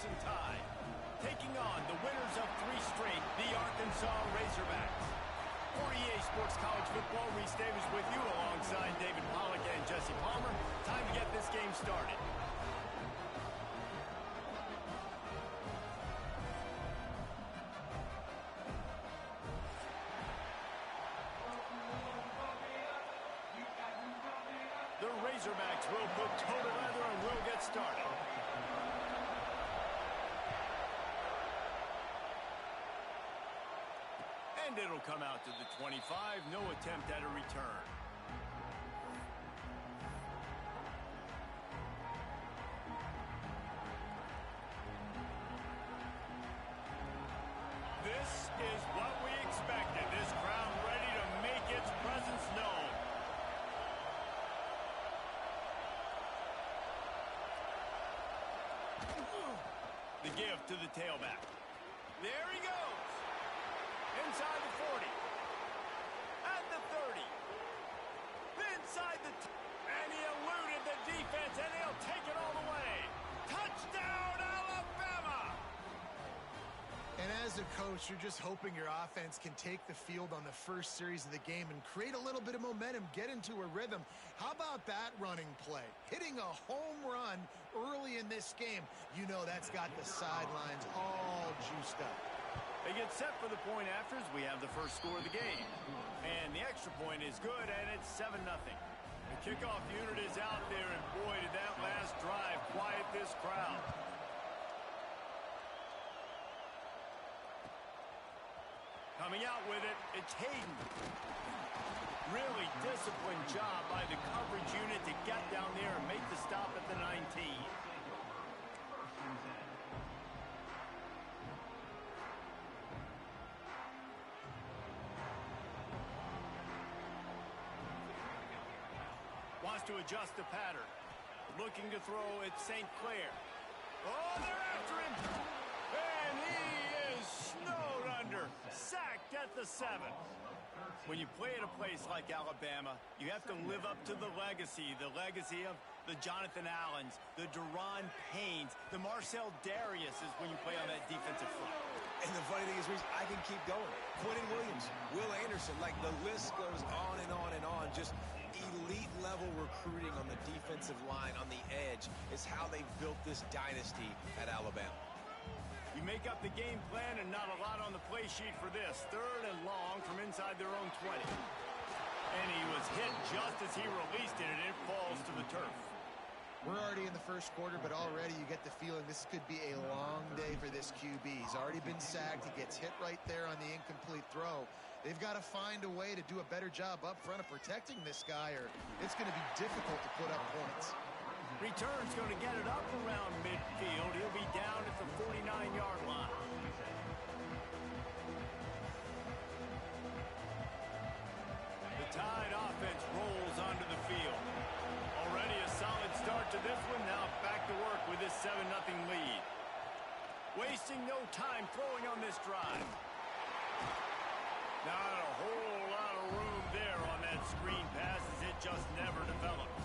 Crimson Tide, taking on the winners of 3 straight, the Arkansas Razorbacks. For EA Sports College Football, Reese Davis with you alongside David Pollack and Jesse Palmer. Time to get this game started. The Razorbacks will put toe to leather and will get started. And it'll come out to the 25. No attempt at a return. This is what we expected. This crowd ready to make its presence known. The give to the tailback. There he goes. Inside the 40. At the 30. Inside the... And he eluded the defense, and he'll take it all the way. Touchdown, Alabama! And as a coach, you're just hoping your offense can take the field on the first series of the game and create a little bit of momentum, get into a rhythm. How about that running play? Hitting a home run early in this game. You know that's got the sidelines all juiced up. They get set for the point afters. We have the first score of the game. And the extra point is good, and it's 7-0. The kickoff unit is out there, and boy, did that last drive quiet this crowd. Coming out with it, it's Hayden. Really disciplined job by the coverage unit to get down there and make the stop at the 19. Wants to adjust the pattern. Looking to throw at St. Clair. Oh, they're after him. And he is snowed under. Sacked at the 7. When you play at a place like Alabama, you have to live up to the legacy of the Jonathan Allens, the Deron Paynes, the Marcel Dariuses when you play on that defensive front. And the funny thing is, Reese, I can keep going. Quentin Williams, Will Anderson, like the list goes on and on and on. Just elite level recruiting on the defensive line, on the edge, is how they built this dynasty at Alabama. You make up the game plan and not a lot on the play sheet for this. 3rd and long from inside their own 20. And he was hit just as he released it, and it falls to the turf. We're already in the first quarter, but already you get the feeling this could be a long day for this QB. He's already been sacked. He gets hit right there on the incomplete throw. They've got to find a way to do a better job up front of protecting this guy, or it's going to be difficult to put up points. Return's going to get it up around midfield. He'll be down at the 49-yard line. The Tide offense rolls onto the field. Already a solid start to this one. Now back to work with this 7-0 lead. Wasting no time throwing on this drive. Not a whole lot of room there on that screen pass as it just never developed.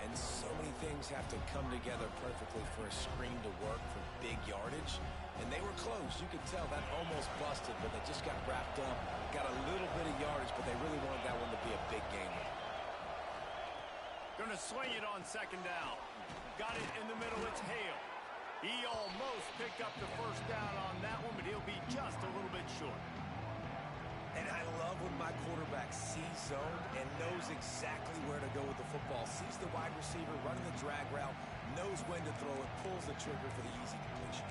And so many things have to come together perfectly for a screen to work for big yardage. And they were close. You could tell that almost busted, but they just got wrapped up, got a little bit of yardage, but they really wanted that one to be a big game. Going to swing it on 2nd down. Got it in the middle. It's Hale. He almost picked up the first down on that one, but he'll be just a little bit short. And I love when my quarterback sees zone and knows exactly where to go with the football. Sees the wide receiver running the drag route, knows when to throw it, pulls the trigger for the easy completion.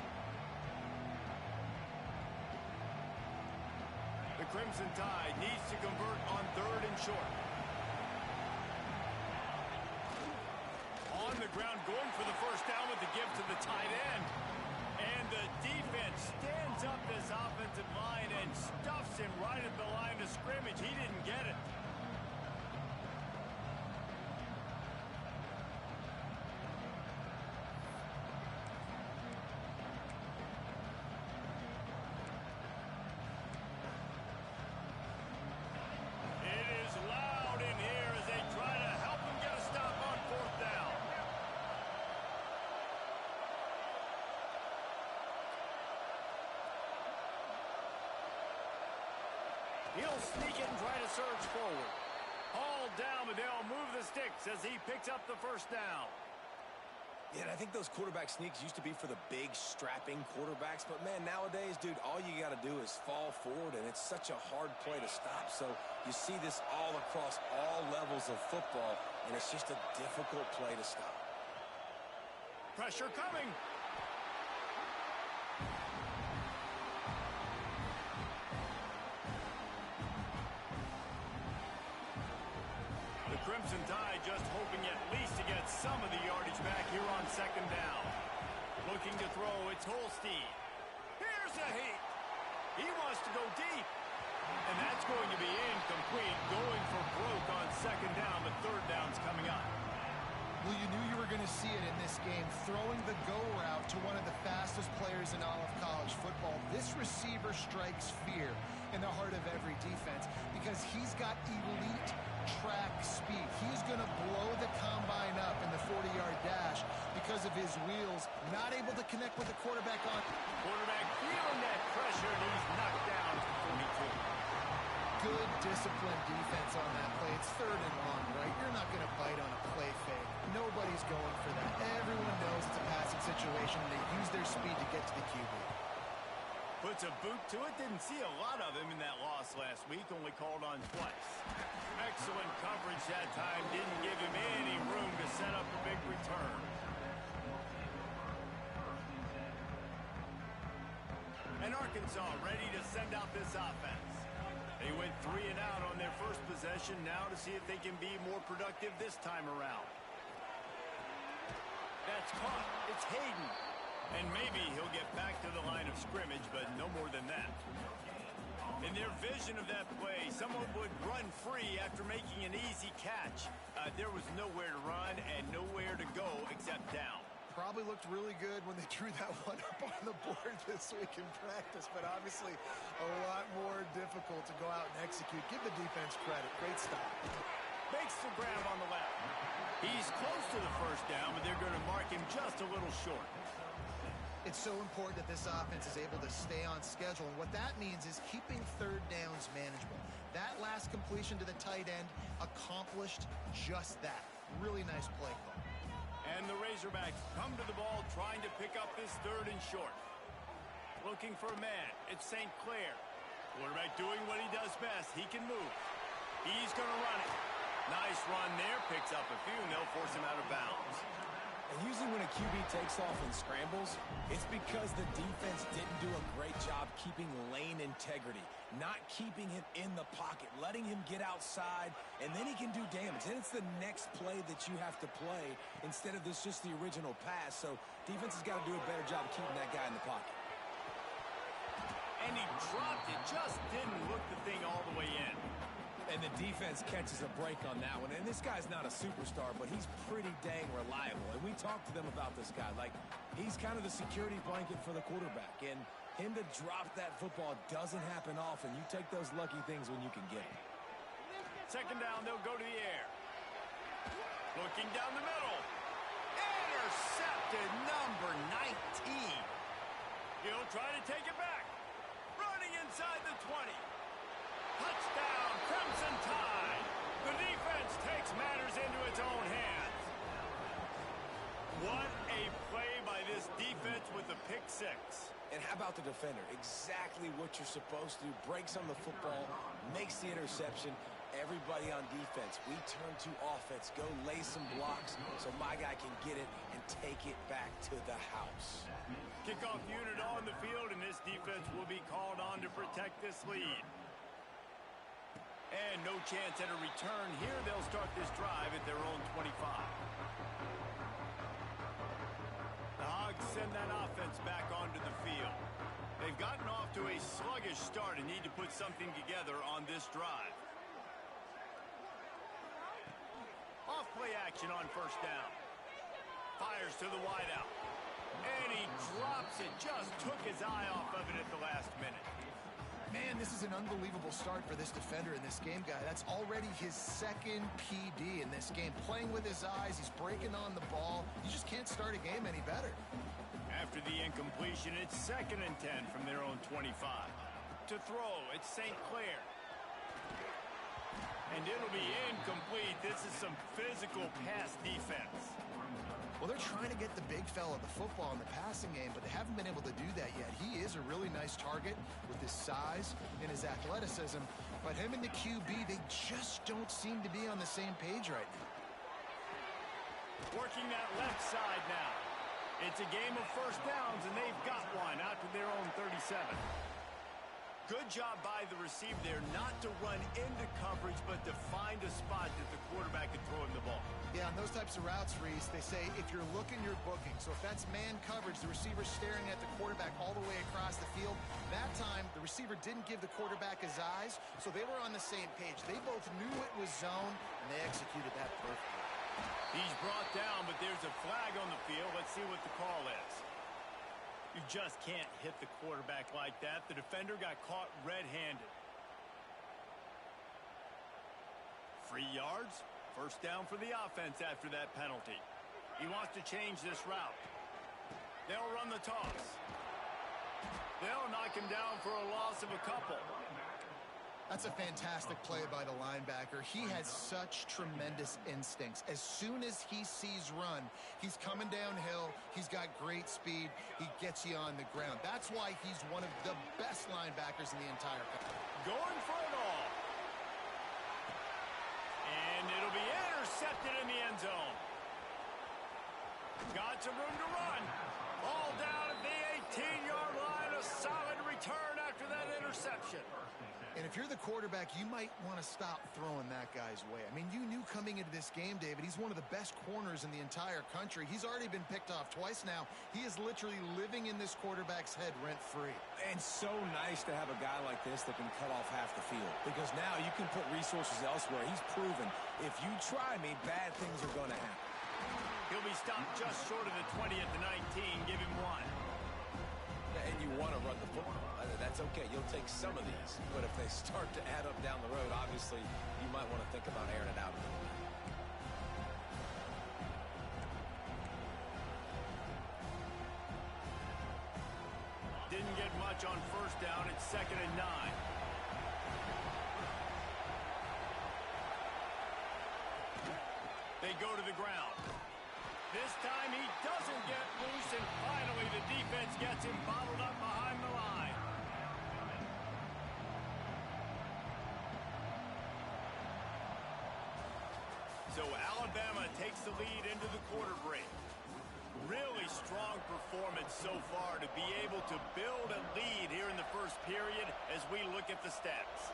The Crimson Tide needs to convert on 3rd and short. On the ground, going for the first down with the give to the tight end. And the defense stands up this offensive line and stuffs him right at the line of scrimmage. He didn't get it. It is loud in here as they try to help him get a stop on 4th down. He'll sneak it and try to surge forward. Hauled down, but they'll move the sticks as he picks up the first down. Yeah, and I think those quarterback sneaks used to be for the big, strapping quarterbacks. But, man, nowadays, dude, all you got to do is fall forward, and it's such a hard play to stop. So you see this all across all levels of football, and it's just a difficult play to stop. Pressure coming. The Crimson Tide just hoping at least to get some of the yardage back here on second down. Looking to throw, it's Holstein. Here's a heat. He wants to go deep. And that's going to be incomplete, going for broke on second down, but third down's coming up. Well, you knew you were going to see it in this game, throwing the go route to one of the fastest players in all of college football. This receiver strikes fear in the heart of every defense because he's got elite track speed. He's going to blow the combine up in the 40-yard dash because of his wheels, not able to connect with the quarterback on. Quarterback feeling that pressure, and he's knocked down to 42. Good disciplined defense on that play. It's third and long, right? You're not going to bite on a play fake. Nobody's going for that. Everyone knows it's a passing situation, and they use their speed to get to the QB. Puts a boot to it. Didn't see a lot of him in that loss last week. Only called on twice. Excellent coverage that time. Didn't give him any room to set up a big return. And Arkansas ready to send out this offense. They went 3 and out on their first possession. Now to see if they can be more productive this time around. That's caught. It's Hayden. And maybe he'll get back to the line of scrimmage, but no more than that. In their vision of that play, someone would run free after making an easy catch. There was nowhere to run and nowhere to go except down. Probably looked really good when they drew that one up on the board this week in practice, but obviously a lot more difficult to go out and execute. Give the defense credit. Great stop. Makes the grab on the left. He's close to the first down, but they're going to mark him just a little short. It's so important that this offense is able to stay on schedule, and what that means is keeping third downs manageable. That last completion to the tight end accomplished just that. Really nice play call. And the Razorbacks come to the ball trying to pick up this third and short. Looking for a man. It's St. Clair. Quarterback doing what he does best. He can move. He's going to run it. Nice run there. Picks up a few, and they'll force him out of bounds. And usually when a QB takes off and scrambles, it's because the defense didn't do a great job keeping lane integrity, not keeping him in the pocket, letting him get outside, and then he can do damage. Then it's the next play that you have to play instead of this just the original pass. So defense has got to do a better job of keeping that guy in the pocket. And he dropped it, just didn't look the thing all the way in. And the defense catches a break on that one. And this guy's not a superstar, but he's pretty dang reliable. And we talked to them about this guy. Like, he's kind of the security blanket for the quarterback. And him to drop that football doesn't happen often. You take those lucky things when you can get them. Second down, they'll go to the air. Looking down the middle. Intercepted, number 19. He'll try to take it back. Running inside the 20. Touchdown, Crimson Tide. The defense takes matters into its own hands. What a play by this defense with the pick six. And how about the defender? Exactly what you're supposed to do. Breaks on the football, makes the interception. Everybody on defense, we turn to offense. Go lay some blocks so my guy can get it and take it back to the house. Kickoff unit on the field, and this defense will be called on to protect this lead. And no chance at a return here. They'll start this drive at their own 25. The Hogs send that offense back onto the field. They've gotten off to a sluggish start and need to put something together on this drive. Off-play action on first down. Fires to the wideout. And he drops it. Just took his eye off of it at the last minute. Man, this is an unbelievable start for this defender in this game, guy. That's already his second PD in this game. Playing with his eyes, he's breaking on the ball. You just can't start a game any better. After the incompletion, it's 2nd and 10 from their own 25. To throw, it's St. Clair. And it'll be incomplete. This is some physical pass defense. Well, they're trying to get the big fella the football in the passing game, but they haven't been able to do that yet. He is a really nice target with his size and his athleticism, but him and the QB, they just don't seem to be on the same page right now. Working that left side now. It's a game of first downs, and they've got one out to their own 37. Good job by the receiver there not to run into coverage, but to find a spot that the quarterback can throw him the ball. Yeah, on those types of routes, Reese, they say if you're looking, you're booking. So if that's man coverage, the receiver's staring at the quarterback all the way across the field. That time, the receiver didn't give the quarterback his eyes, so they were on the same page. They both knew it was zone, and they executed that perfectly. He's brought down, but there's a flag on the field. Let's see what the call is. You just can't hit the quarterback like that. The defender got caught red-handed. 3 yards. First down for the offense after that penalty. He wants to change this route. They'll run the toss. They'll knock him down for a loss of a couple. That's a fantastic play by the linebacker. He has such tremendous instincts. As soon as he sees run, he's coming downhill. He's got great speed. He gets you on the ground. That's why he's one of the best linebackers in the entire country. Going for it all. And it'll be intercepted in the end zone. Got some room to run. All down at the 18-yard line. A solid return after that interception. And if you're the quarterback, you might want to stop throwing that guy's way. I mean, you knew coming into this game, David, he's one of the best corners in the entire country. He's already been picked off twice now. He is literally living in this quarterback's head rent-free. And so nice to have a guy like this that can cut off half the field. Because now you can put resources elsewhere. He's proven if you try me, bad things are going to happen. He'll be stopped just short of the 20 at the 19. Give him one. And you want to run the football. That's okay. You'll take some of these. But if they start to add up down the road, obviously, you might want to think about airing it out a little bit. Didn't get much on first down. It's 2nd and 9. They go to the ground. This time he doesn't get loose, and finally the defense gets him bottled up behind the line. So Alabama takes the lead into the quarter break. Really strong performance so far to be able to build a lead here in the first period as we look at the stats.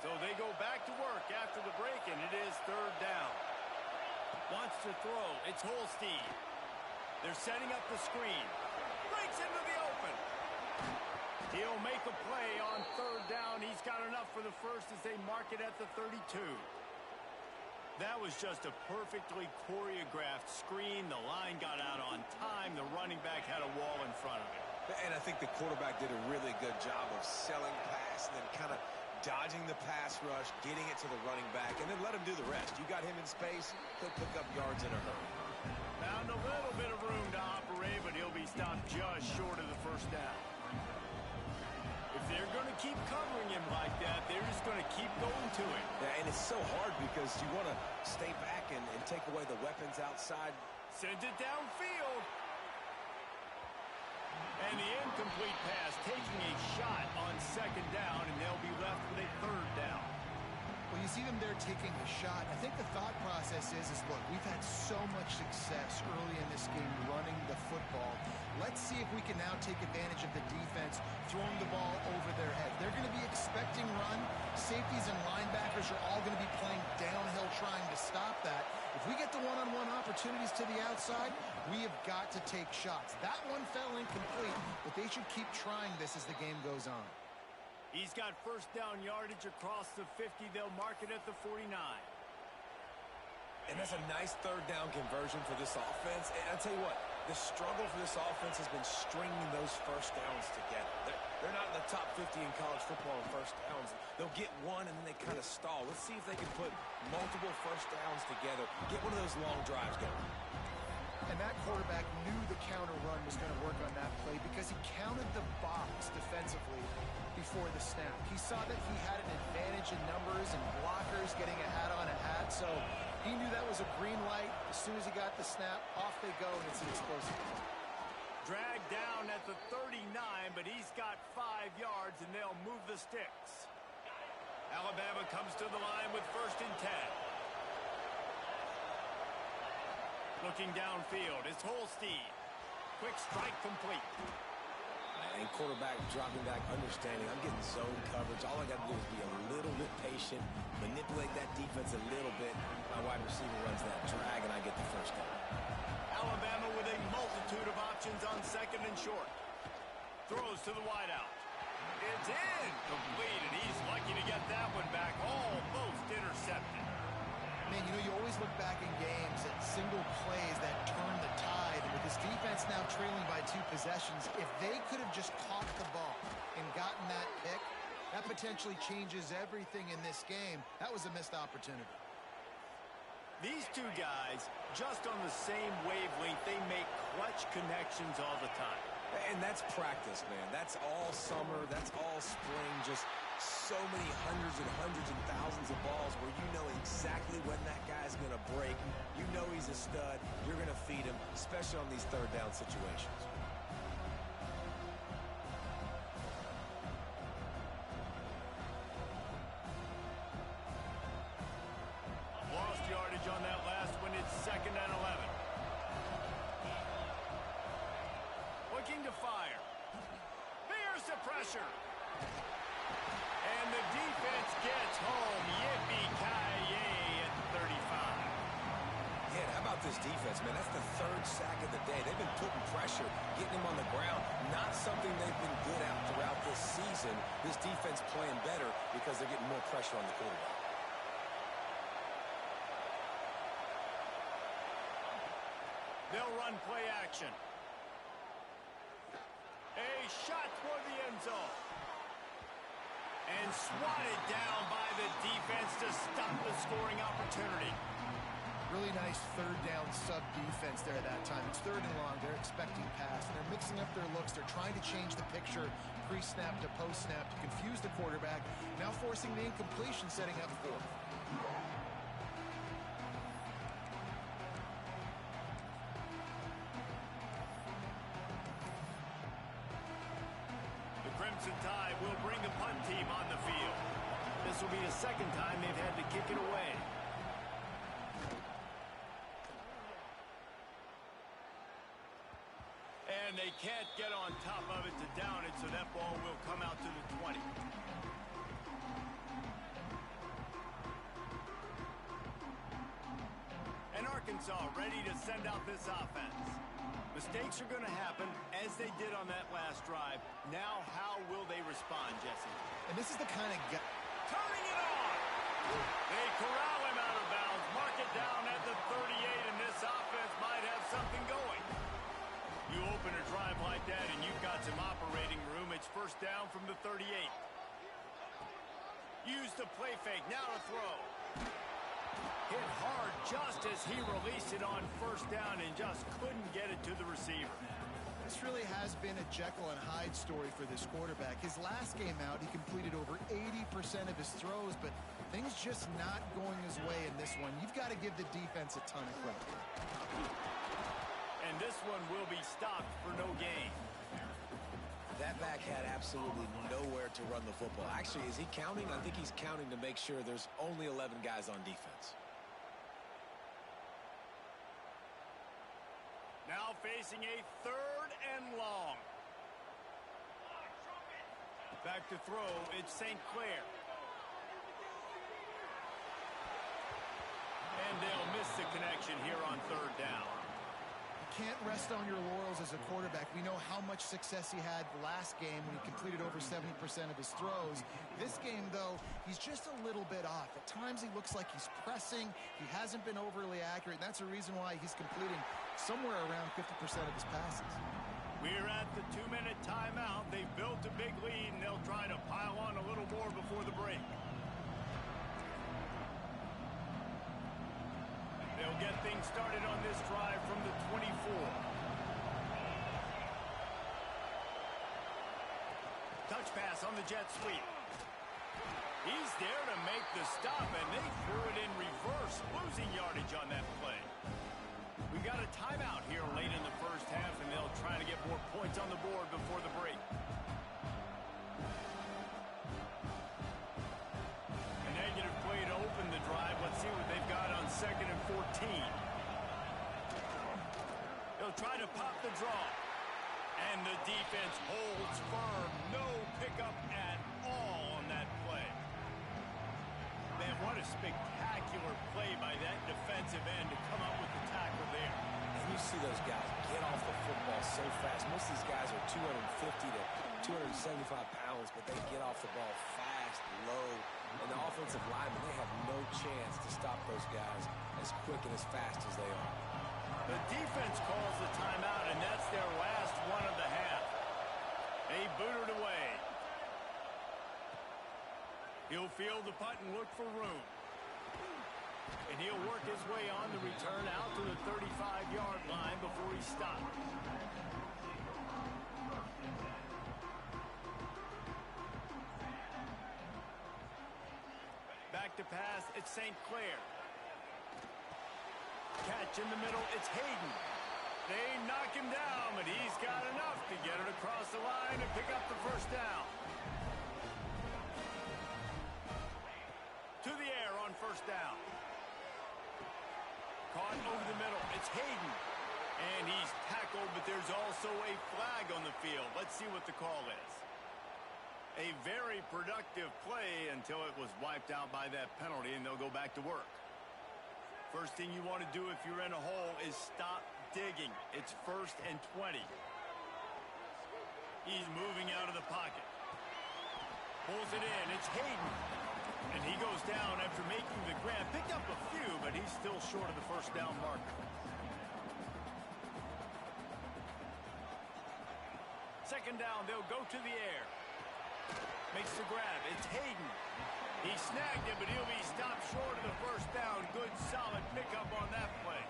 So they go back to work after the break, and it is 3rd down. Wants to throw. It's Holstein. They're setting up the screen. Breaks into the open. He'll make a play on 3rd down. He's got enough for the first as they mark it at the 32. That was just a perfectly choreographed screen. The line got out on time. The running back had a wall in front of him. And I think the quarterback did a really good job of selling pass and then kind of dodging the pass rush, getting it to the running back, and then let him do the rest. You got him in space, he'll pick up yards in a hurry. Found a little bit of room to operate, but he'll be stopped just short of the first down. If they're going to keep covering him like that, they're just going to keep going to him. Yeah, and it's so hard because you want to stay back and take away the weapons outside. Sends it downfield. And the incomplete pass taking a shot on 2nd down, and they'll be left with a 3rd down. Well, you see them there taking a shot. I think the thought process is look, we've had so much success early in this game running the football. Let's see if we can now take advantage of the defense throwing the ball over their head. They're going to be expecting run. Safeties and linebackers are all going to be playing downhill trying to stop that. If we get the one-on-one opportunities to the outside, we have got to take shots. That one fell incomplete, but they should keep trying this as the game goes on. He's got first down yardage across the 50. They'll mark it at the 49. And that's a nice 3rd down conversion for this offense. And I'll tell you what, The struggle for this offense has been stringing those first downs together. They're not in the top 50 in college football in first downs. They'll get one, and then they kind of stall. Let's see if they can put multiple first downs together, get one of those long drives going. And that quarterback knew the counter run was going to work on that play because he counted the box defensively before the snap. He saw that he had an advantage in numbers and blockers getting a hat on a hat, so he knew that was a green light. As soon as he got the snap, off they go, and it's an explosive play. Dragged down at the 39, but he's got 5 yards, and they'll move the sticks. Alabama comes to the line with 1st and 10. Looking downfield, it's Holstein. Quick strike complete. And quarterback dropping back, understanding I'm getting zone coverage. All I got to do is be a little bit patient, manipulate that defense a little bit. My wide receiver runs that drag, and I get the first down. Alabama with a multitude of options on 2nd and short. Throws to the wideout. It's incomplete, and he's lucky to get that one back. Almost intercepted. Man, you know, you always look back in games at single plays that turn the tide. With this defense now trailing by 2 possessions, if they could have just caught the ball and gotten that pick, that potentially changes everything in this game. That was a missed opportunity. These two guys, just on the same wavelength, they make clutch connections all the time. And that's practice, man. That's all summer. That's all spring. Just so many hundreds and thousands of balls where you know exactly when that guy's going to break. You know he's a stud. You're going to feed him, especially on these 3rd down situations. Lost yardage on that last one. It's 2nd and 11. Looking to fire. There's the pressure. And the defense gets home. Yippee-ki-yay at 35. Yeah, how about this defense, man? That's the 3rd sack of the day. They've been putting pressure, getting him on the ground. Not something they've been good at throughout this season. This defense playing better because they're getting more pressure on the quarterback. They'll run play action. A shot toward the end zone. And swatted down by the defense to stop the scoring opportunity. Really nice 3rd down sub-defense there at that time. It's 3rd and long. They're expecting pass. And they're mixing up their looks. They're trying to change the picture pre-snap to post-snap to confuse the quarterback. Now forcing the incompletion, setting up 4th. Crimson Tide will bring the punt team on the field. This will be the 2nd time they've had to kick it away. And they can't get on top of it to down it, so that ball will come out to the 20. And Arkansas ready to send out this offense. Mistakes are going to happen, as they did on that last drive. Now, how will they respond, Jesse? And this is the kind of guy... Turning it on! They corral him out of bounds, mark it down at the 38, and this offense might have something going. You open a drive like that, and you've got some operating room. It's 1st down from the 38. Use the play fake, now to throw. Hit hard just as he released it on 1st down and just couldn't get it to the receiver. This really has been a Jekyll and Hyde story for this quarterback. His last game out, he completed over 80% of his throws, but things just not going his way in this one. You've got to give the defense a ton of credit. And this one will be stopped for no gain. That back had absolutely nowhere to run the football. Actually, is he counting? I think he's counting to make sure there's only 11 guys on defense. Now facing a 3rd and long. Back to throw, it's St. Clair. And they'll miss the connection here on 3rd down. can't rest on your laurels as a quarterback. We know how much success he had last game when he completed over 70% of his throws. This game, though, he's just a little bit off. At times he looks like he's pressing. He hasn't been overly accurate, and that's a reason why he's completing somewhere around 50% of his passes. We're at the 2-minute timeout. They've built a big lead, and they'll try to pile on a little more before the break. They'll get things started on this drive from the 24. Touch pass on the jet sweep. He's there to make the stop, and they threw it in reverse, losing yardage on that play. We got a timeout here late in the first half, and they'll try to get more points on the board before the break. A negative play to open the drive. Let's see what they've got on 2nd and 14. They'll try to pop the draw. And the defense holds firm. No pickup at all on that play. Man, what a spectacular play by that defensive end to come up with the tackle there. And you see those guys get off the football so fast. Most of these guys are 250 to 275 pounds, but they get off the ball fast, low. And the offensive linemen, they have no chance to stop those guys as quick and as fast as they are. The defense calls the timeout, and that's their last one of the half. They boot it away. He'll field the punt and look for room. And he'll work his way on the return out to the 35-yard line before he stops. Back to pass, it's St. Clair. Catch in the middle, it's Hayden. They knock him down, but he's got enough to get it across the line and pick up the first down. To the air on first down. Caught over the middle, it's Hayden. And he's tackled, but there's also a flag on the field. Let's see what the call is. A very productive play until it was wiped out by that penalty, and they'll go back to work. First thing you want to do if you're in a hole is stop digging. It's 1st and 20. He's moving out of the pocket. Pulls it in. It's Hayden. And he goes down after making the grab. Picked up a few, but he's still short of the first down marker. Second down, they'll go to the air. Makes the grab. It's Hayden. He snagged it, but he'll be stopped short of the first down. Good, solid pickup on that play.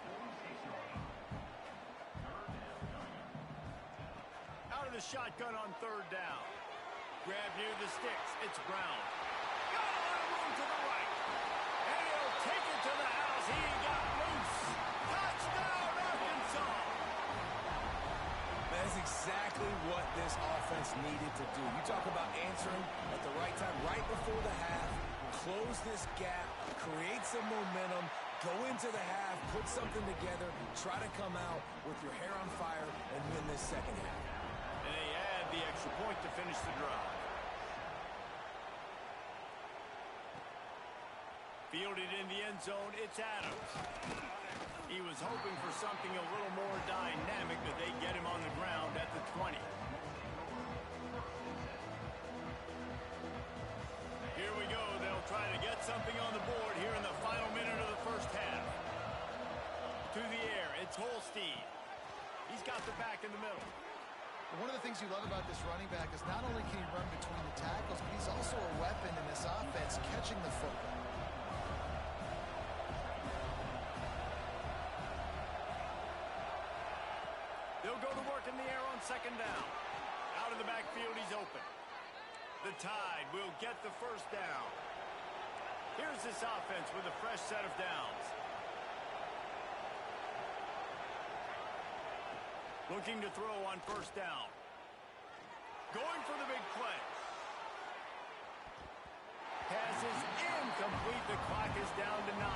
Out of the shotgun on 3rd down. Grab near the sticks. It's Brown. Got a lot of room to the right. And he'll take it to the house. He got loose. Touchdown, Arkansas. That's exactly what this offense needed to do. You talk about answering at the right time, right before the half, close this gap, create some momentum, go into the half, put something together, try to come out with your hair on fire and win this second half. And they add the extra point to finish the drive. Fielded in the end zone, it's Adams. He was hoping for something a little more dynamic, but they get him on the ground at the 20. Here we go. They'll try to get something on the board here in the final minute of the first half. To the air, it's Holstein. He's got the back in the middle. One of the things you love about this running back is not only can he run between the tackles, but he's also a weapon in this offense, catching the football. They'll go to work in the air on 2nd down. Out of the backfield, he's open. The Tide will get the first down. Here's this offense with a fresh set of downs. Looking to throw on 1st down. Going for the big play. Pass is incomplete. The clock is down to 9.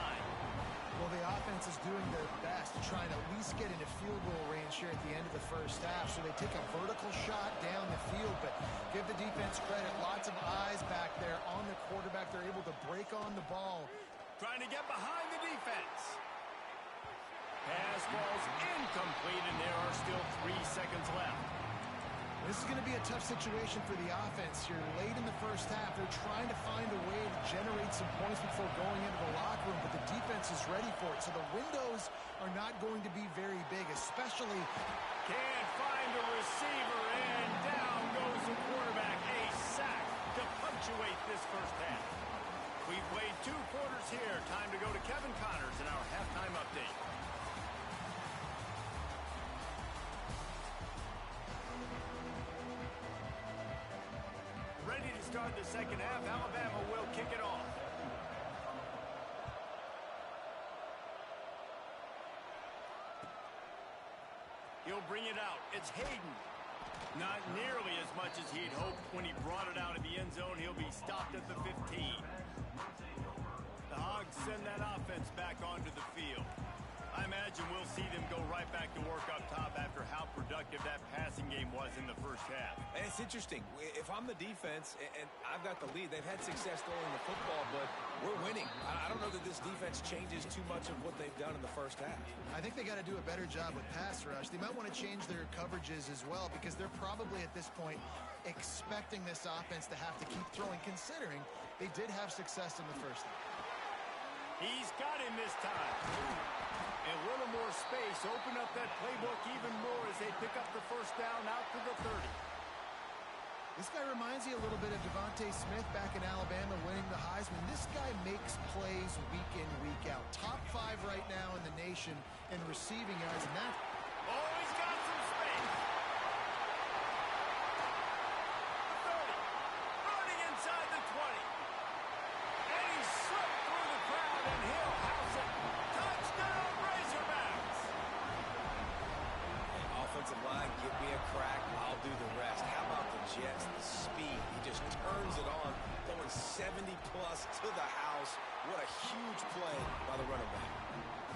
Well, the offense is doing their best, trying to at least get into field goal range here at the end of the first half. So they take a vertical shot down the field, but give the defense credit. Lots of eyes back there on the quarterback. They're able to break on the ball. Trying to get behind the defense. Pass falls incomplete, and there are still 3 seconds left. This is going to be a tough situation for the offense here. Late in the first half, they're trying to find a way to generate some points before going into the locker room, but the defense is ready for it. So the windows are not going to be very big, especially... Can't find a receiver, and down goes the quarterback. A sack to punctuate this first half. We've played 2 quarters here. Time to go to Kevin Connors in our halftime update. Ready to start the second half. Alabama will kick it off. He'll bring it out. It's Hayden. Not nearly as much as he'd hoped when he brought it out of the end zone. He'll be stopped at the 15. The Hogs send that offense back onto the field. I imagine we'll see them go right back to work up top after how productive that passing game was in the first half. And it's interesting. If I'm the defense and I've got the lead, they've had success throwing the football, but we're winning. I don't know that this defense changes too much of what they've done in the first half. I think they got to do a better job with pass rush. They might want to change their coverages as well, because they're probably at this point expecting this offense to have to keep throwing, considering they did have success in the first half. He's got him this time. A little more space. Open up that playbook even more as they pick up the first down out to the 30. This guy reminds you a little bit of Devontae Smith back in Alabama winning the Heisman. This guy makes plays week in, week out. Top 5 right now in the nation in receiving yards. And that... Oh, he's got some space. The 30. Running inside the 20. And he slipped through the crowd, and he'll house it. Touchdown, Razorbacks. Offensive line, give me a crack, I'll do the rest. How about the Jets, the speed? He just turns it on, going 70-plus to the house. What a huge play by the running back.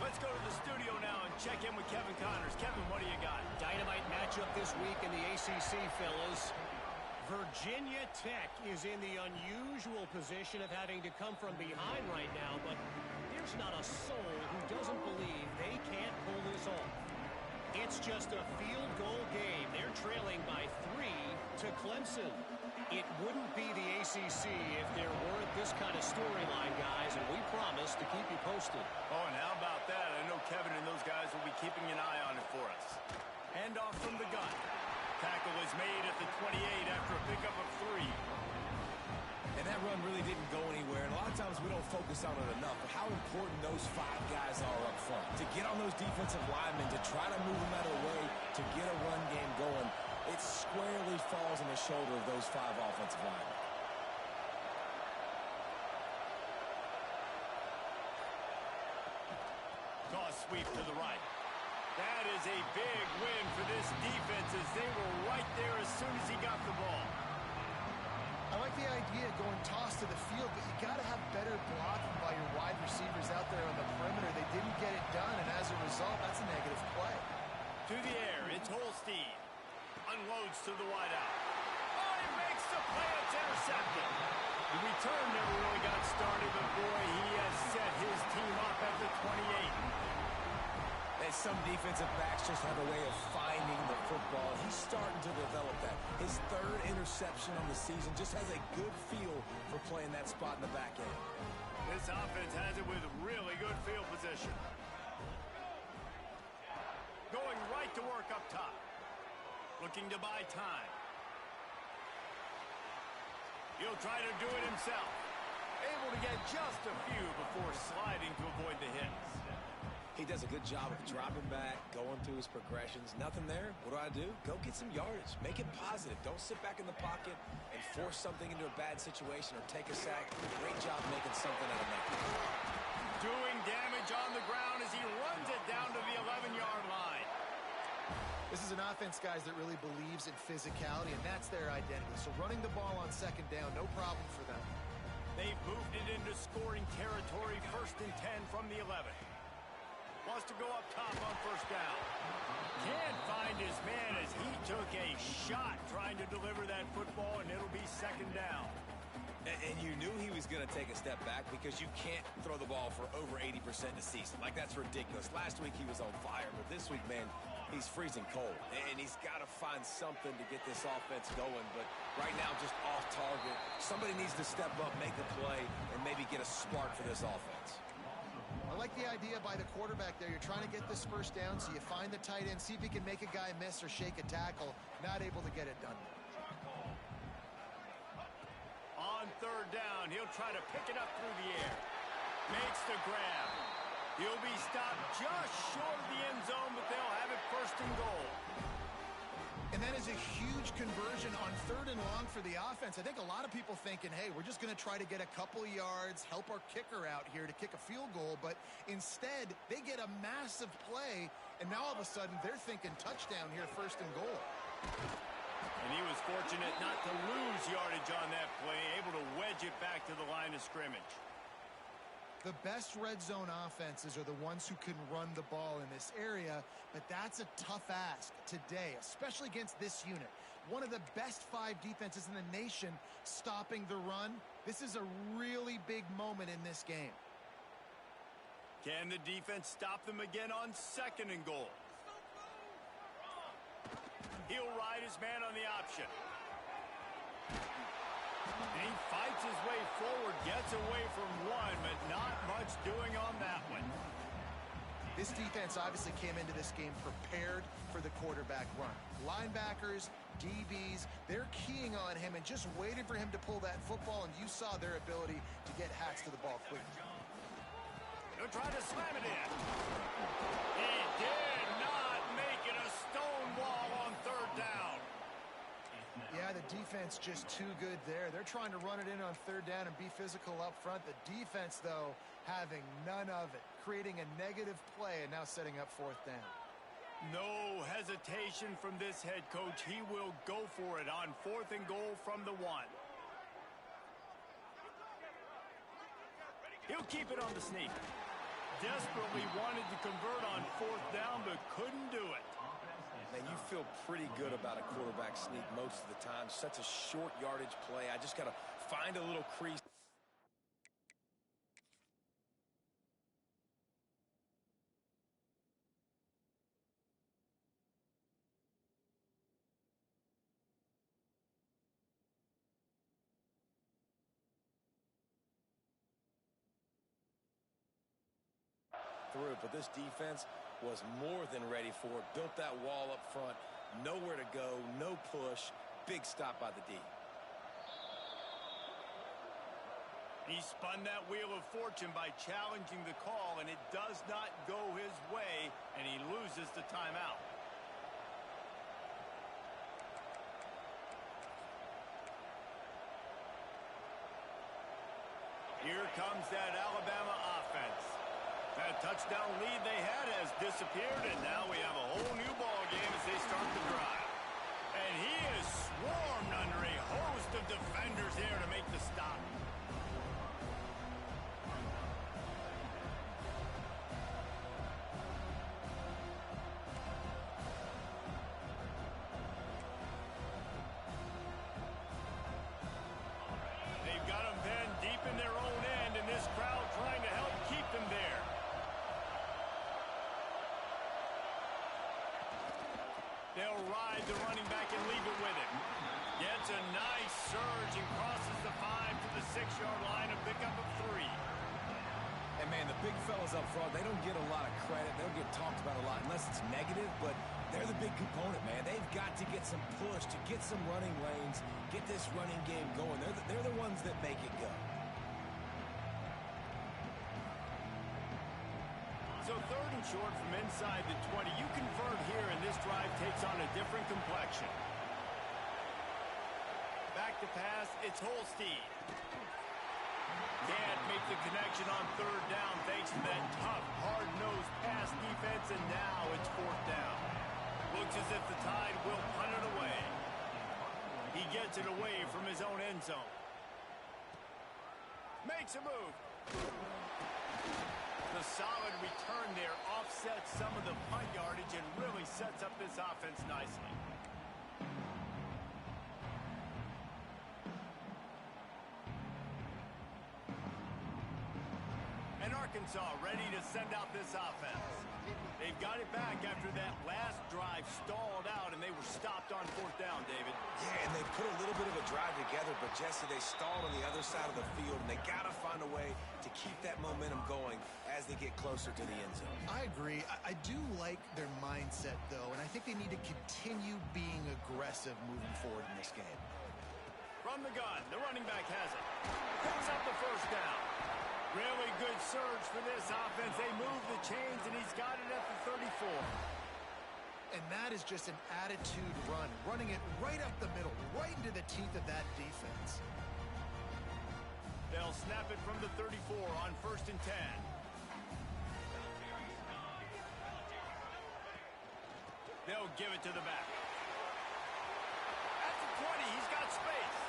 Let's go to the studio now and check in with Kevin Connors. Kevin, what do you got? Dynamite matchup this week in the ACC, fellas. Virginia Tech is in the unusual position of having to come from behind right now, but there's not a soul who doesn't believe they can't pull this off. It's just a field goal game. They're trailing by 3 to Clemson. It wouldn't be the ACC if there weren't this kind of storyline, guys, and we promise to keep you posted. Oh, and how about that? I know Kevin and those guys will be keeping an eye on it for us. Handoff from the gun. Tackle is made at the 28 after a pickup of 3. And that run really didn't go anywhere. And a lot of times we don't focus on it enough, but how important those 5 guys are up front. To get on those defensive linemen, to try to move them out of the way, to get a run game going, it squarely falls on the shoulder of those 5 offensive linemen. Toss sweep to the right. That is a big win for this defense as they were right there as soon as he got the ball. I like the idea of going toss to the field, but you got to have better blocking by your wide receivers out there on the perimeter. They didn't get it done, and as a result, that's a negative play. To the air, it's Holstein. Unloads to the wideout. Oh, he makes the play. It's intercepted. The return never really got started, but boy, he has set his team up at the 28. And some defensive backs just have a way of finding the football. He's starting to develop that. His 3rd interception on the season just has a good feel for playing that spot in the back end. This offense has it with really good field position. Going right to work up top. Looking to buy time. He'll try to do it himself. Able to get just a few before sliding to avoid the hits. He does a good job of dropping back, going through his progressions. Nothing there. What do? Go get some yardage. Make it positive. Don't sit back in the pocket and force something into a bad situation or take a sack. Great job making something out of that. Doing damage on the ground as he runs it down to the 11-yard line. This is an offense, guys, that really believes in physicality, and that's their identity. So running the ball on 2nd down, no problem for them. They've moved it into scoring territory. 1st and 10 from the 11. Wants to go up top on 1st down. Can't find his man as he took a shot trying to deliver that football, and it'll be 2nd down. And you knew he was going to take a step back because you can't throw the ball for over 80% a season. Like, that's ridiculous. Last week he was on fire, but this week, man, he's freezing cold. And he's got to find something to get this offense going. But right now, just off target. Somebody needs to step up, make a play, and maybe get a spark for this offense. I like the idea by the quarterback there. You're trying to get this first down, so you find the tight end, see if he can make a guy miss or shake a tackle. Not able to get it done. On third down, he'll try to pick it up through the air. Makes the grab. He'll be stopped just short of the end zone, but they'll have it first and goal. And that is a huge conversion on third and long for the offense. I think a lot of people thinking, hey, we're just going to try to get a couple yards, help our kicker out here to kick a field goal. But instead, they get a massive play, and now all of a sudden they're thinking touchdown here, first and goal. And he was fortunate not to lose yardage on that play, able to wedge it back to the line of scrimmage. The best red zone offenses are the ones who can run the ball in this area, but that's a tough ask today, especially against this unit. One of the best 5 defenses in the nation stopping the run. This is a really big moment in this game. Can the defense stop them again on second and goal? He'll ride his man on the option. And he fights his way forward, gets away from one, but not much doing on that one. This defense obviously came into this game prepared for the quarterback run. Linebackers, DBs, they're keying on him and just waiting for him to pull that football, and you saw their ability to get hats to the ball quickly. He'll try to slam it in. He did not make it a stone wall on third down. Yeah, the defense just too good there. They're trying to run it in on third down and be physical up front. The defense, though, having none of it, creating a negative play and now setting up fourth down. No hesitation from this head coach. He will go for it on fourth and goal from the 1. He'll keep it on the sneak. Desperately wanted to convert on fourth down, but couldn't do it. Man, you feel pretty good about a quarterback sneak most of the time. Such a short yardage play. I just got to find a little crease. Through, but this defense was more than ready for it. Built that wall up front. Nowhere to go, no push. Big stop by the D. He spun that wheel of fortune by challenging the call, and it does not go his way, and he loses the timeout. Here comes that Alabama offense. That touchdown lead they had has disappeared, and now we have a whole new ball game as they start the drive. And he is swarmed under a host of defenders here to make the stop. They've got them pinned deep in their own end, and this crowd trying to help keep them there. They'll ride the running back and leave it with him. Gets a nice surge and crosses the 5 to the 6-yard line, a pickup of 3. And, man, the big fellas up front, they don't get a lot of credit. They don't get talked about a lot unless it's negative, but they're the big component, man. They've got to get some push, to get some running lanes, get this running game going. They're the ones that make it go. So third and short from inside the 20. You convert here, and this drive takes on a different complexion. Back to pass, it's Holstein. Can't make the connection on third down thanks to that tough, hard-nosed pass defense, and now it's fourth down. Looks as if the Tide will punt it away. He gets it away from his own end zone. Makes a move. The solid return there offsets some of the punt yardage and really sets up this offense nicely. Arkansas ready to send out this offense. They've got it back after that last drive stalled out, and they were stopped on fourth down, David. Yeah, and they put a little bit of a drive together, but Jesse, they stalled on the other side of the field, and they got to find a way to keep that momentum going as they get closer to the end zone. I agree. I do like their mindset, though, and I think they need to continue being aggressive moving forward in this game. From the gun, the running back has it. Picks up the first down. Really good surge for this offense. They move the chains, and he's got it at the 34. And that is just an attitude run, running it right up the middle, right into the teeth of that defense. They'll snap it from the 34 on 1st and 10. They'll give it to the back. At the 20, he's got space.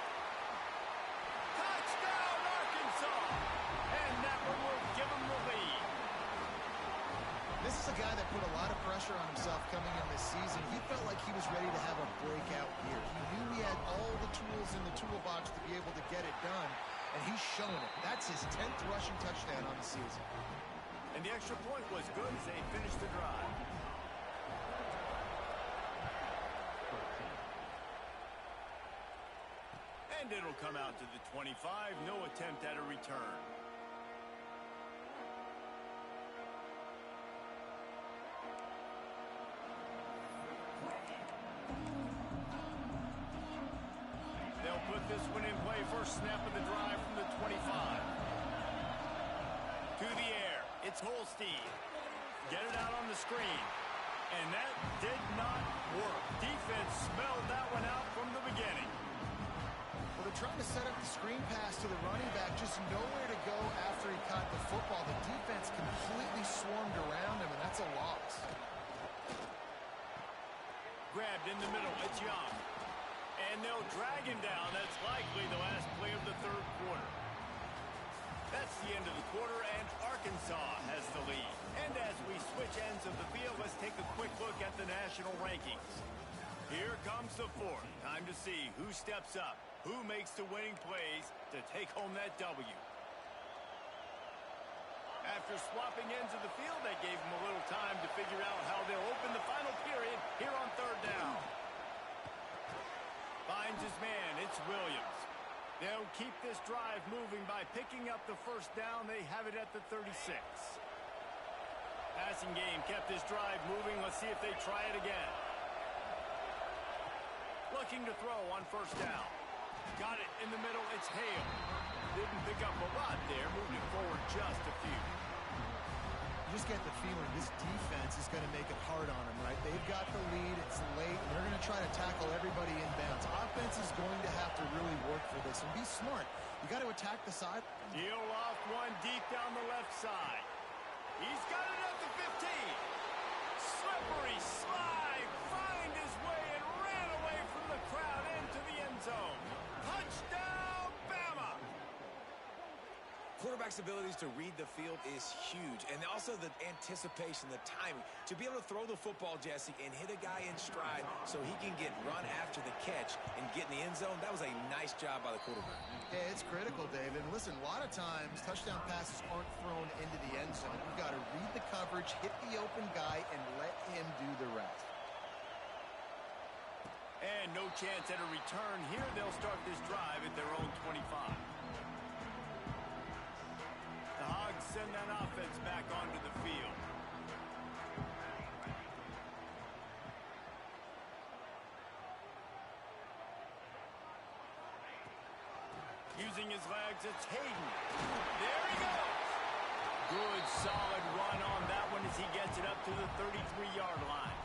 Touchdown, Arkansas! And that one will give him the lead. This is a guy that put a lot of pressure on himself coming in this season. He felt like he was ready to have a breakout year. He knew he had all the tools in the toolbox to be able to get it done, and he's shown it. That's his 10th rushing touchdown on the season. And the extra point was good as they finished the drive. And it'll come out to the 25. No attempt at a return. They'll put this one in play. First snap of the drive from the 25. To the air. It's Holstein. Get it out on the screen. And that did not work. Defense smelled that one out from the beginning. Well, they're trying to set up the screen pass to the running back, just nowhere to go after he caught the football. The defense completely swarmed around him, and that's a loss. Grabbed in the middle. It's Young. And they'll drag him down. That's likely the last play of the third quarter. That's the end of the quarter, and Arkansas has the lead. And as we switch ends of the field, let's take a quick look at the national rankings. Here comes the fourth. Time to see who steps up, who makes the winning plays to take home that W. After swapping ends of the field, that gave them a little time to figure out how they'll open the final period here on third down. Finds his man. It's Williams. They'll keep this drive moving by picking up the first down. They have it at the 36. Passing game kept this drive moving. Let's see if they try it again. Looking to throw on first down. Got it in the middle. It's Hale. Didn't pick up a lot there. Moving forward just a few. You just get the feeling this defense is going to make it hard on them, right? They've got the lead. It's late. And they're going to try to tackle everybody inbounds. Offense is going to have to really work for this and be smart. You got to attack the side. Deal off one deep down the left side. He's got it at the 15. Slippery slide. Find his way and ran away from the crowd into the end zone. Touchdown, Bama! Quarterback's abilities to read the field is huge, and also the anticipation, the timing. To be able to throw the football, Jesse, and hit a guy in stride so he can get run after the catch and get in the end zone, that was a nice job by the quarterback. Yeah, it's critical, David. And listen, a lot of times touchdown passes aren't thrown into the end zone. You've got to read the coverage, hit the open guy, and let him do the rest. And no chance at a return here. They'll start this drive at their own 25. The Hogs send that offense back onto the field. Using his legs, it's Hayden. There he goes. Good, solid run on that one as he gets it up to the 33-yard line.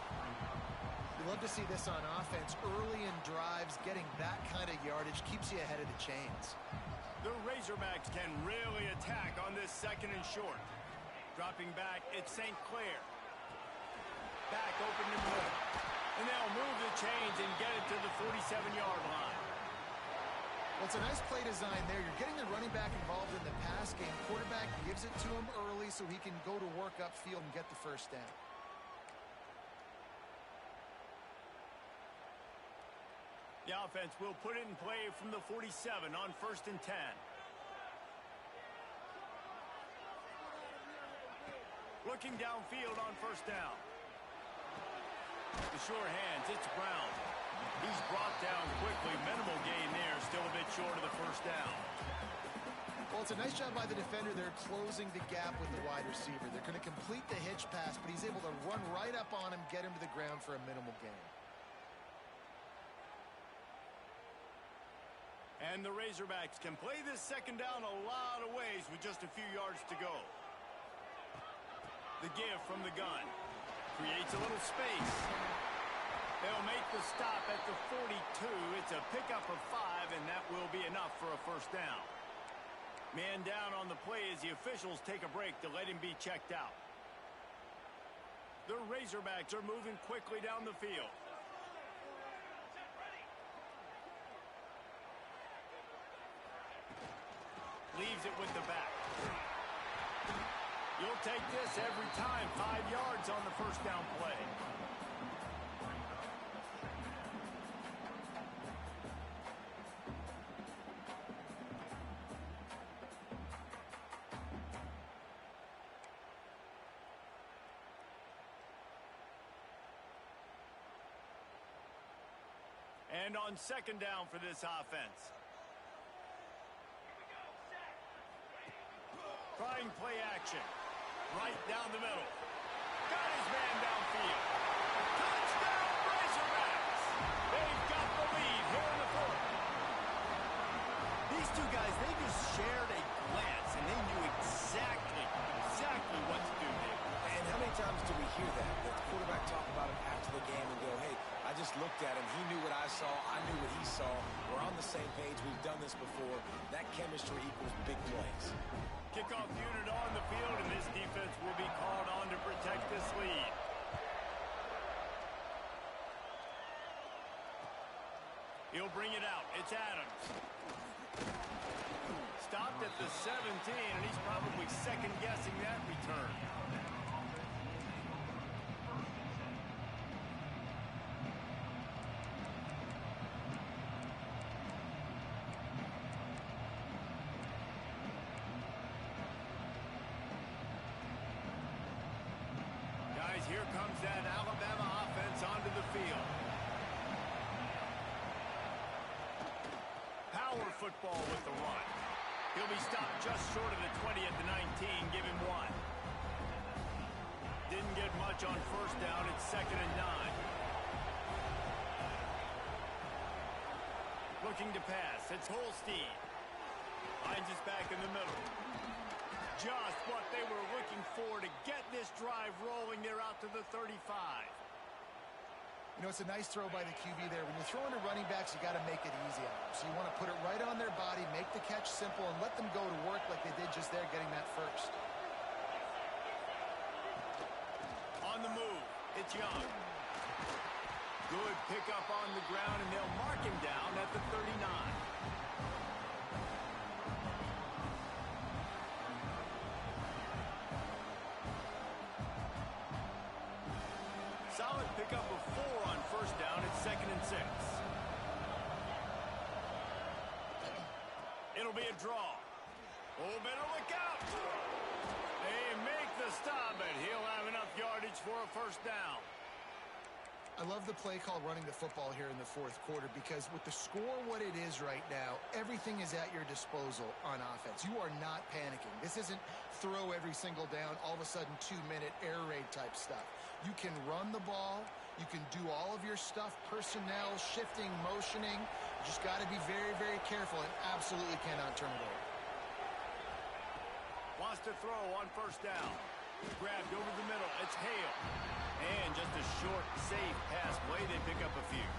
You love to see this on offense. Early in drives, getting that kind of yardage keeps you ahead of the chains. The Razorbacks can really attack on this second and short. Dropping back, it's St. Clair. Back open to middle. And they'll move the chains and get it to the 47-yard line. Well, it's a nice play design there. You're getting the running back involved in the pass game. Quarterback gives it to him early so he can go to work upfield and get the first down. The offense will put it in play from the 47 on 1st and 10. Looking downfield on first down. The sure hands, it's Brown. He's brought down quickly. Minimal gain there, still a bit short of the first down. Well, it's a nice job by the defender. They're closing the gap with the wide receiver. They're going to complete the hitch pass, but he's able to run right up on him, get him to the ground for a minimal gain. And the Razorbacks can play this second down a lot of ways with just a few yards to go. The give from the gun. Creates a little space. They'll make the stop at the 42. It's a pickup of 5, and that will be enough for a first down. Man down on the play as the officials take a break to let him be checked out. The Razorbacks are moving quickly down the field. Leaves it with the back. You'll take this every time. 5 yards on the first down play. And on second down for this offense. Trying play action. Right down the middle. Got his man downfield. Touchdown, Razorbacks! They've got the lead here in the fourth. These two guys, they just shared a glance, and they knew exactly what to do there. And how many times do we hear that? The quarterback talk about it after the game and go, hey, I just looked at him. He knew what I saw. I knew what he saw. We're on the same page. We've done this before. That chemistry equals big plays. Kickoff unit on the field, and this defense will be called on to protect this lead. He'll bring it out. It's Adams. Stopped at the 17, and he's probably second-guessing that return. Here comes that Alabama offense onto the field. Power football with the run. He'll be stopped just short of the 20 at the 19. Give him 1. Didn't get much on first down. It's 2nd and 9. Looking to pass. It's Holstein. Finds his back in the middle. Just what they were looking for to get this drive rolling. They're out to the 35. You know, it's a nice throw by the QB there. When you're throwing to running backs, you got to make it easy on them. So you want to put it right on their body, make the catch simple, and let them go to work like they did just there, getting that first. On the move, it's Young. Good pickup on the ground, and they'll mark him down at the 39. Solid pickup of 4 on first down. It's 2nd and 6. It'll be a draw. Oh, better look out. They make the stop, but he'll have enough yardage for a first down. I love the play call running the football here in the fourth quarter because with the score what it is right now, everything is at your disposal on offense. You are not panicking. This isn't throw every single down, all of a sudden 2-minute air raid type stuff. You can run the ball. You can do all of your stuff, personnel, shifting, motioning. You just got to be very, very careful and absolutely cannot turn it over. Wants to throw on first down. Grabbed over the middle. It's Hale. And just a short, safe pass play. They pick up a few.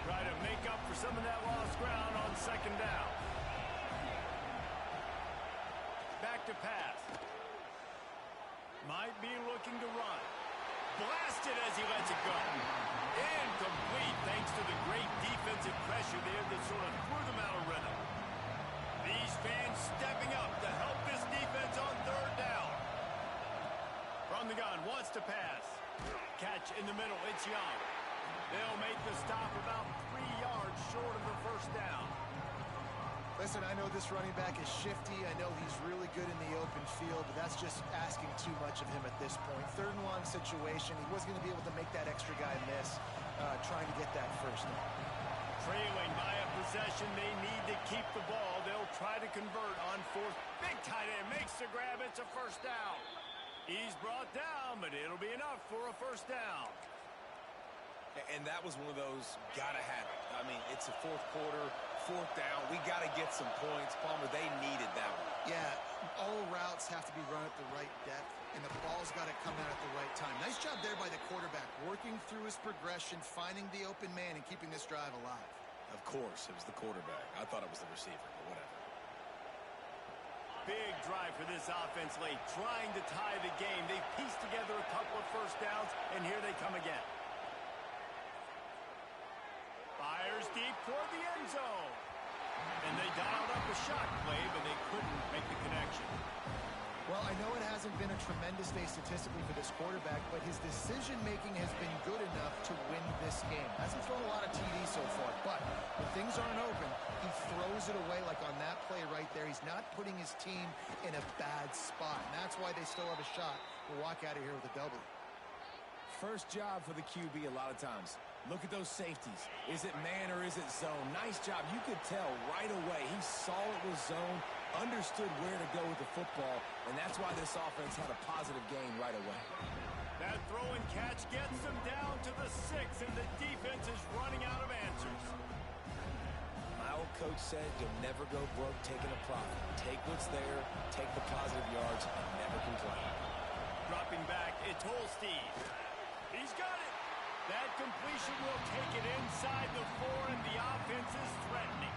Try to make up for some of that lost ground on second down. Back to pass. Might be looking to run. Blasted as he lets it go. Incomplete thanks to the great defensive pressure there that sort of threw them out of rhythm. These fans stepping up to help this defense on third down. From the gun, wants to pass. Catch in the middle, it's Young. They'll make the stop about 3 yards short of the first down. Listen, I know this running back is shifty. I know he's really good in the open field, but that's just asking too much of him at this point. Third and long situation. He wasn't going to be able to make that extra guy miss trying to get that first down. Trailing by a possession, they need to keep the ball. They'll try to convert on fourth. Big tight end makes the grab. It's a first down. He's brought down, but it'll be enough for a first down. And that was one of those gotta have it. I mean, it's a fourth quarter, fourth down. We got to get some points. Palmer, they needed that one. Yeah, all routes have to be run at the right depth, and the ball's got to come out at the right time. Nice job there by the quarterback, working through his progression, finding the open man, and keeping this drive alive. Of course, it was the quarterback. I thought it was the receiver, but whatever. Big drive for this offense late, trying to tie the game. They pieced together a couple of first downs, and here they come again. Fires deep toward the end zone. And they dialed up a shot play, but they couldn't make the connection. Well, I know it hasn't been a tremendous day statistically for this quarterback, but his decision-making has been good enough to win this game. Hasn't thrown a lot of TDs so far, but when things aren't open, he throws it away like on that play right there. He's not putting his team in a bad spot, and that's why they still have a shot to walk out of here with a W. First job for the QB a lot of times. Look at those safeties. Is it man or is it zone? Nice job. You could tell right away. He saw it was zone, understood where to go with the football, and that's why this offense had a positive gain right away. That throw and catch gets them down to the 6, and the defense is running out of answers. My old coach said you'll never go broke taking a profit. Take what's there, take the positive yards, and never complain. Dropping back, it's Holstein. He's got it. That completion will take it inside the 4, and the offense is threatening.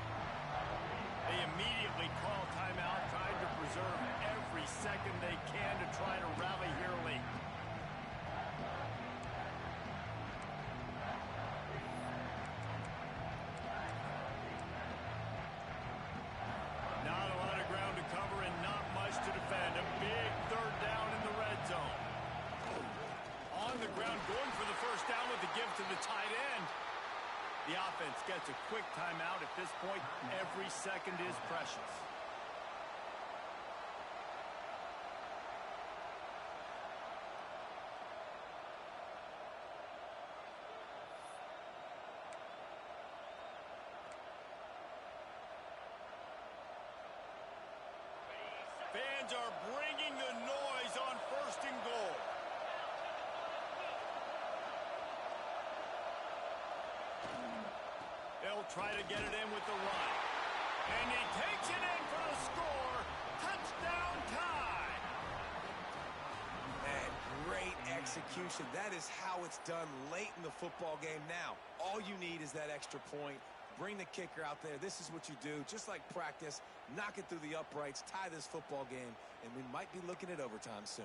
They immediately call timeout, trying to preserve every second they can to try to rally here late. Not a lot of ground to cover and not much to defend. A big third down in the red zone. On the ground, going for the first down with the give to the tight end. The offense gets a quick timeout at this point. Every second is precious. Fans are bringing the noise on first and goal. They'll try to get it in with the run. And he takes it in for the score. Touchdown tie. And great execution. That is how it's done late in the football game. Now, all you need is that extra point. Bring the kicker out there. This is what you do. Just like practice, knock it through the uprights, tie this football game, and we might be looking at overtime soon.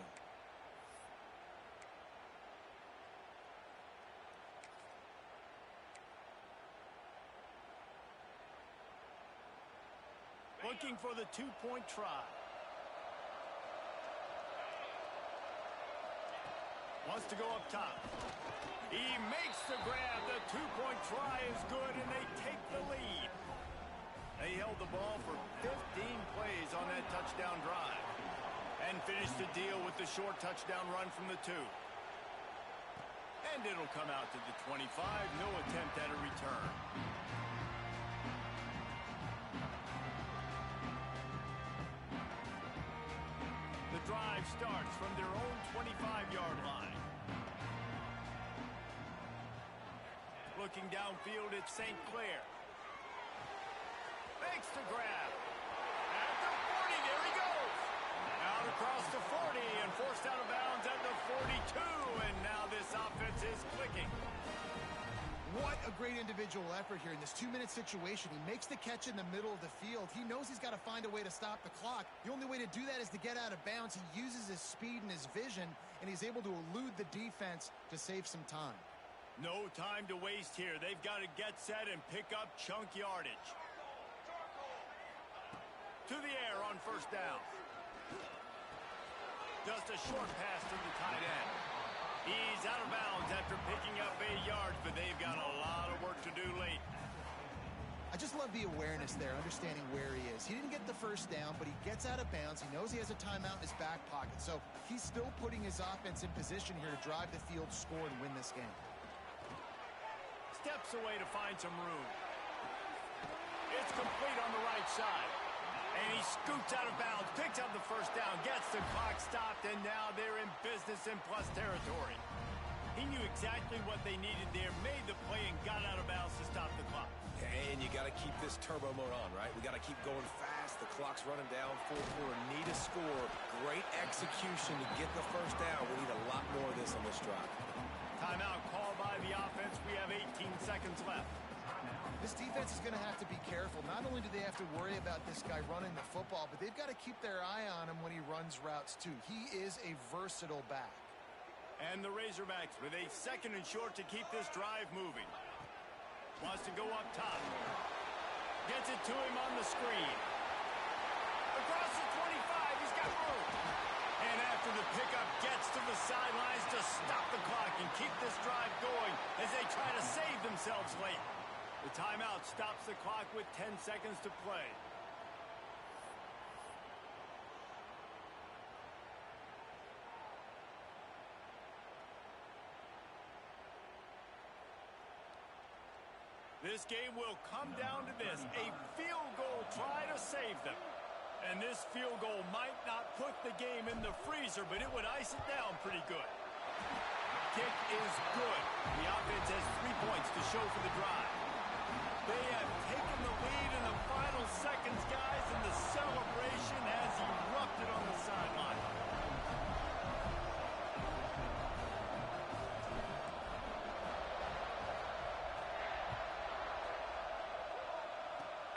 Looking for the two-point try. Wants to go up top. He makes the grab. The two-point try is good, and they take the lead. They held the ball for 15 plays on that touchdown drive and finished the deal with the short touchdown run from the 2. And it'll come out to the 25. No attempt at a return. The drive starts from their own 25-yard line. Looking downfield, it's St. Clair. Makes the grab. At the 40, there he goes. Out across the 40 and forced out of bounds at the 42. And now this offense is clicking. What a great individual effort here in this 2-minute situation. He makes the catch in the middle of the field. He knows he's got to find a way to stop the clock. The only way to do that is to get out of bounds. He uses his speed and his vision, and he's able to elude the defense to save some time. No time to waste here. They've got to get set and pick up chunk yardage. To the air on first down. Just a short pass to the tight end. He's out of bounds after picking up 8 yards, but they've got a lot of work to do late. I just love the awareness there, understanding where he is. He didn't get the first down, but he gets out of bounds. He knows he has a timeout in his back pocket, so he's still putting his offense in position here to drive the field, score, and win this game. Steps away to find some room. It's complete on the right side. And he scoots out of bounds, picks up the first down, gets the clock stopped, and now they're in business in plus territory. He knew exactly what they needed there, made the play, and got out of bounds to stop the clock. And you got to keep this turbo mode on, right? We got to keep going fast. The clock's running down. Fourth quarter, need a score. Great execution to get the first down. We need a lot more of this on this drive. Timeout called by the offense. We have 18 seconds left. This defense is going to have to be careful. Not only do they have to worry about this guy running the football, but they've got to keep their eye on him when he runs routes, too. He is a versatile back. And the Razorbacks with a second and short to keep this drive moving. Wants to go up top. Gets it to him on the screen. Across the 25, he's got room. And after the pickup, gets to the sidelines to stop the clock and keep this drive going as they try to save themselves late. The timeout stops the clock with 10 seconds to play. This game will come down to this. A field goal try to save them. And this field goal might not put the game in the freezer, but it would ice it down pretty good. Kick is good. The offense has 3 points to show for the drive. They have taken the lead in the final seconds, guys, and the celebration has erupted on the sideline.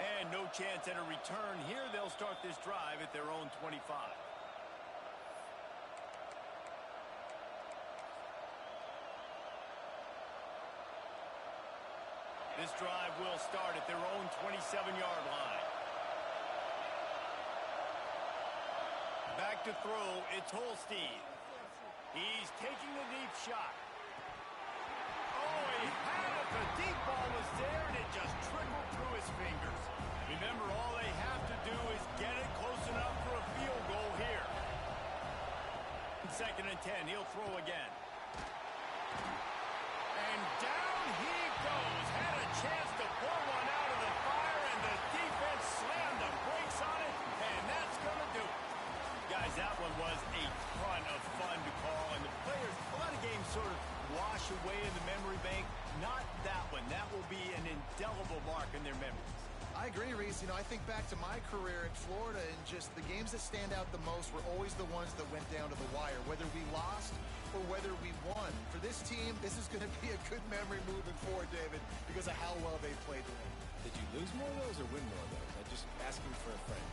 And no chance at a return here. They'll start this drive at their own 25. This drive will start at their own 27-yard line. Back to throw, it's Holstein. He's taking the deep shot. Oh, he had it. The deep ball was there, and it just trickled through his fingers. Remember, all they have to do is get it close enough for a field goal here. 2nd and 10, he'll throw again. And down he goes. Had a chance to pull one out of the fire, and the defense slammed the brakes on it, and that's going to do it. Guys, that one was a ton of fun to call, and the players, a lot of games sort of wash away in the memory bank. Not that one. That will be an indelible mark in their memories. I agree, Reese. You know, I think back to my career in Florida, and just the games that stand out the most were always the ones that went down to the wire, whether we lost or whether we won. For this team, this is going to be a good memory moving forward, David, because of how well they played today. Did you lose more of those or win more of those? I'm just asking for a friend.